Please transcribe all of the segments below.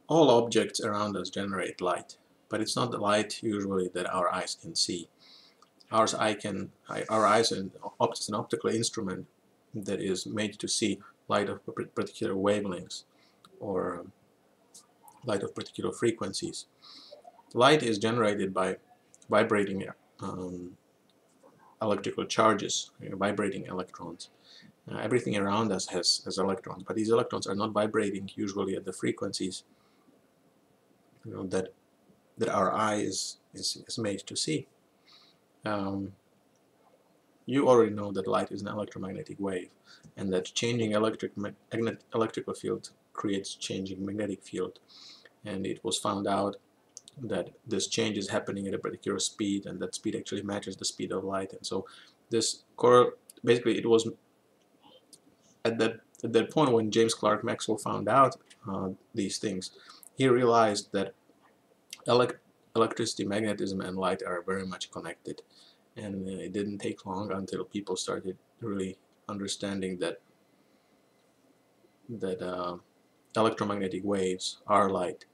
All objects around us generate light, but it's not the light usually that our eyes can see. Our eyes is an optical instrument that is made to see light of particular wavelengths or light of particular frequencies. Light is generated by vibrating electrical charges, vibrating electrons. Everything around us has electrons, but these electrons are not vibrating usually at the frequencies that our eye is made to see. You already know that light is an electromagnetic wave, and that changing electrical field creates changing magnetic field. And it was found out that this change is happening at a particular speed, and that speed actually matches the speed of light. And so this basically it was at that point when James Clerk Maxwell found out these things, he realized that electricity, magnetism, and light are very much connected. And it didn't take long until people started really understanding that electromagnetic waves are light.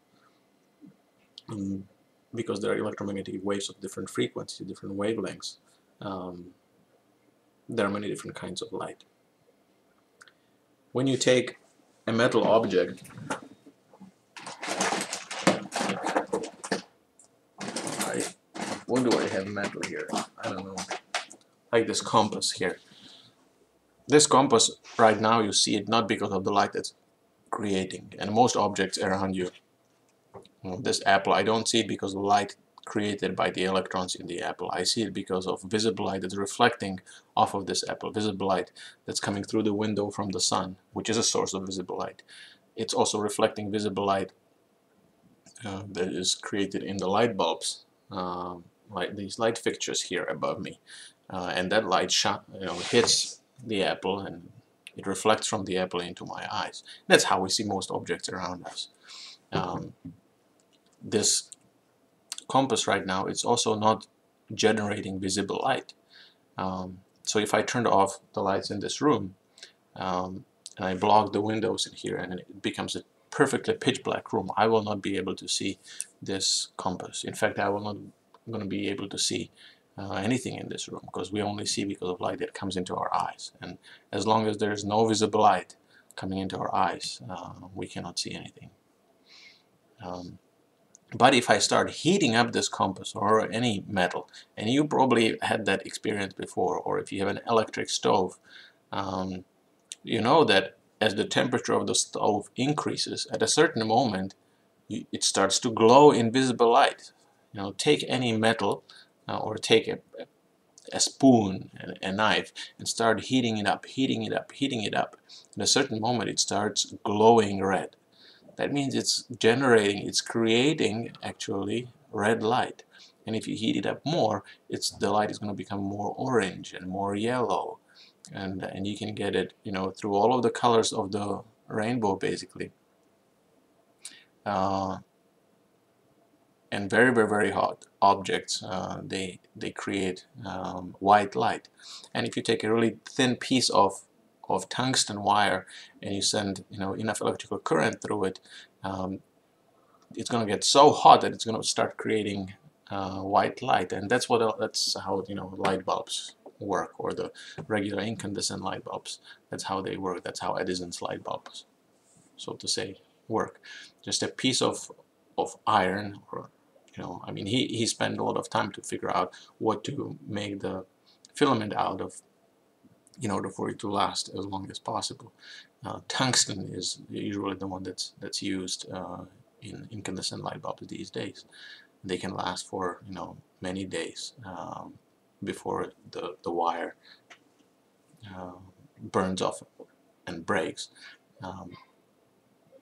Because there are electromagnetic waves of different frequencies, different wavelengths. There are many different kinds of light. When you take a metal object, what do I have metal here? I don't know. Like this compass here. This compass right now you see it not because of the light that's creating, and most objects around you. This apple, I don't see it because of the light created by the electrons in the apple. I see it because of visible light that's reflecting off of this apple, visible light that's coming through the window from the sun, which is a source of visible light. It's also reflecting visible light that is created in the light bulbs, like these light fixtures here above me, and that light hits the apple and it reflects from the apple into my eyes. That's how we see most objects around us. This compass right now, it's also not generating visible light. So if I turned off the lights in this room and I block the windows in here and it becomes a perfectly pitch black room, I will not be able to see this compass. In fact, I will not going to be able to see anything in this room, because we only see because of light that comes into our eyes. And as long as there is no visible light coming into our eyes, we cannot see anything. But if I start heating up this compass or any metal, and you probably had that experience before, or if you have an electric stove, you know that as the temperature of the stove increases, at a certain moment it starts to glow in visible light. Take any metal or take a spoon and a knife and start heating it up, heating it up, heating it up. At a certain moment it starts glowing red. That means it's creating actually red light. And if you heat it up more, the light is going to become more orange and more yellow. And you can get it, through all of the colors of the rainbow, basically. And very, very, very hot objects, they create white light. And if you take a really thin piece of tungsten wire and you send enough electrical current through it, it's going to get so hot that it's going to start creating white light. And that's how light bulbs work, or the regular incandescent light bulbs. That's how they work. That's how Edison's light bulbs, so to say, work. Just a piece of iron, or I mean, he spent a lot of time to figure out what to make the filament out of in order for it to last as long as possible. Tungsten is usually the one that's used in incandescent light bulbs these days. They can last for many days before the wire burns off and breaks.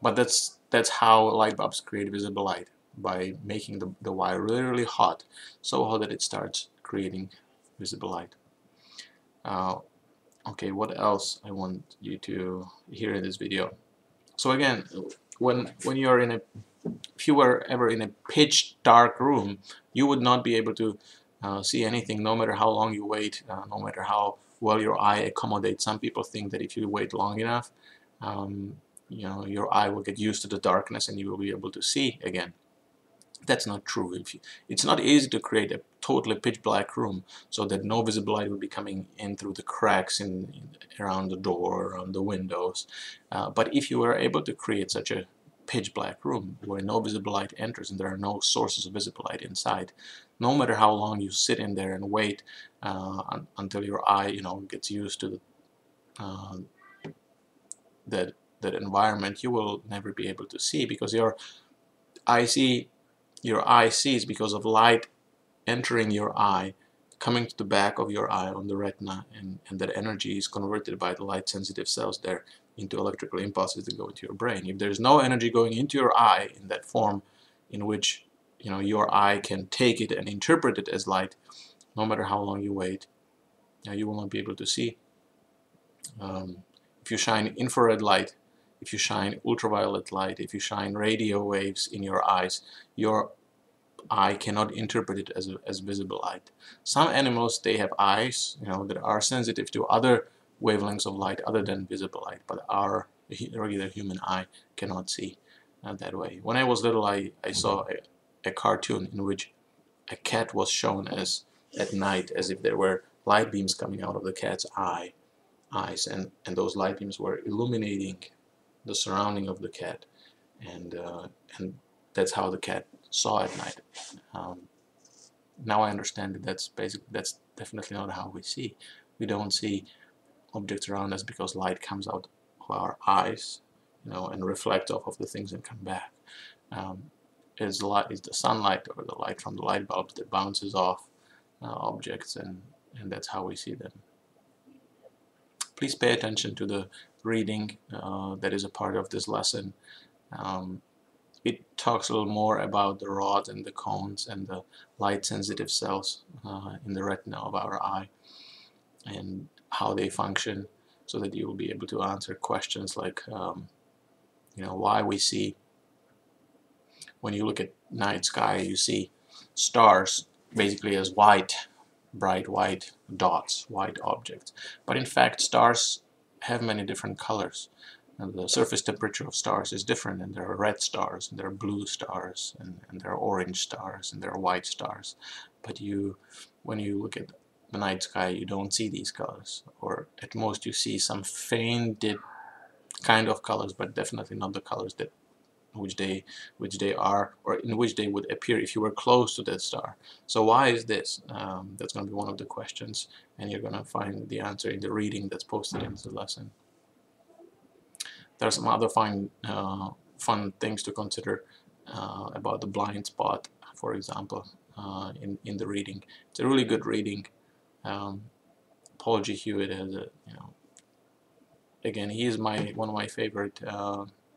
But that's how light bulbs create visible light, by making the wire really, really hot, so hot that it starts creating visible light. Okay, what else I want you to hear in this video? So again, when you're if you were ever in a pitch dark room, you would not be able to see anything, no matter how long you wait, no matter how well your eye accommodates. Some people think that if you wait long enough, your eye will get used to the darkness and you will be able to see again. That's not true. It's not easy to create a totally pitch black room so that no visible light will be coming in through the cracks around the door, around the windows. But if you are able to create such a pitch black room where no visible light enters and there are no sources of visible light inside, no matter how long you sit in there and wait until your eye, gets used to uh, that environment, you will never be able to see, because your eye sees because of light entering your eye, coming to the back of your eye on the retina, and that energy is converted by the light sensitive cells there into electrical impulses that go into your brain. If there's no energy going into your eye in that form in which your eye can take it and interpret it as light, no matter how long you wait, you will not be able to see. If you shine infrared light, if you shine ultraviolet light, if you shine radio waves in your eyes, your eye cannot interpret it as visible light. Some animals, they have eyes that are sensitive to other wavelengths of light other than visible light, but our regular human eye cannot see that way. When I was little, I saw a cartoon in which a cat was shown as at night as if there were light beams coming out of the cat's eyes, and those light beams were illuminating the surrounding of the cat, and that's how the cat saw at night. Now I understand that that's definitely not how we see. We don't see objects around us because light comes out of our eyes, and reflects off of the things and come back. It's the sunlight or the light from the light bulbs that bounces off objects, and that's how we see them. Please pay attention to the reading that is a part of this lesson. It talks a little more about the rods and the cones and the light sensitive cells in the retina of our eye and how they function, so that you will be able to answer questions like why we see, when you look at night sky, you see stars basically as bright white dots, white objects. But in fact, stars have many different colors. And the surface temperature of stars is different, and there are red stars, and there are blue stars, and there are orange stars, and there are white stars. But when you look at the night sky, you don't see these colors, or at most you see some fainted kind of colors, but definitely not the colors that which they are, or in which they would appear if you were close to that star. So why is this? That's going to be one of the questions, and you're going to find the answer in the reading that's posted into the lesson. There are some other fun things to consider about the blind spot, for example, in the reading. It's a really good reading. Paul G. Hewitt has a, again, he is one of my favorite.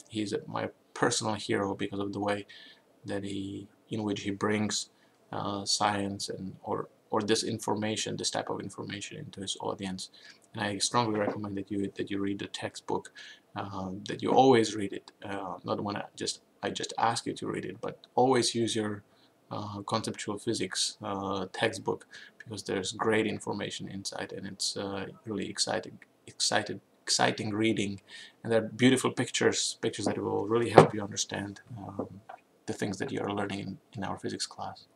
He's my personal hero because of the way that in which he brings science or this information, this type of information, into his audience. And I strongly recommend that you read the textbook, that you always read it, not when I just ask you to read it, but always use your conceptual physics textbook, because there's great information inside, and it's really exciting reading, and there are beautiful pictures that will really help you understand the things that you are learning in our physics class.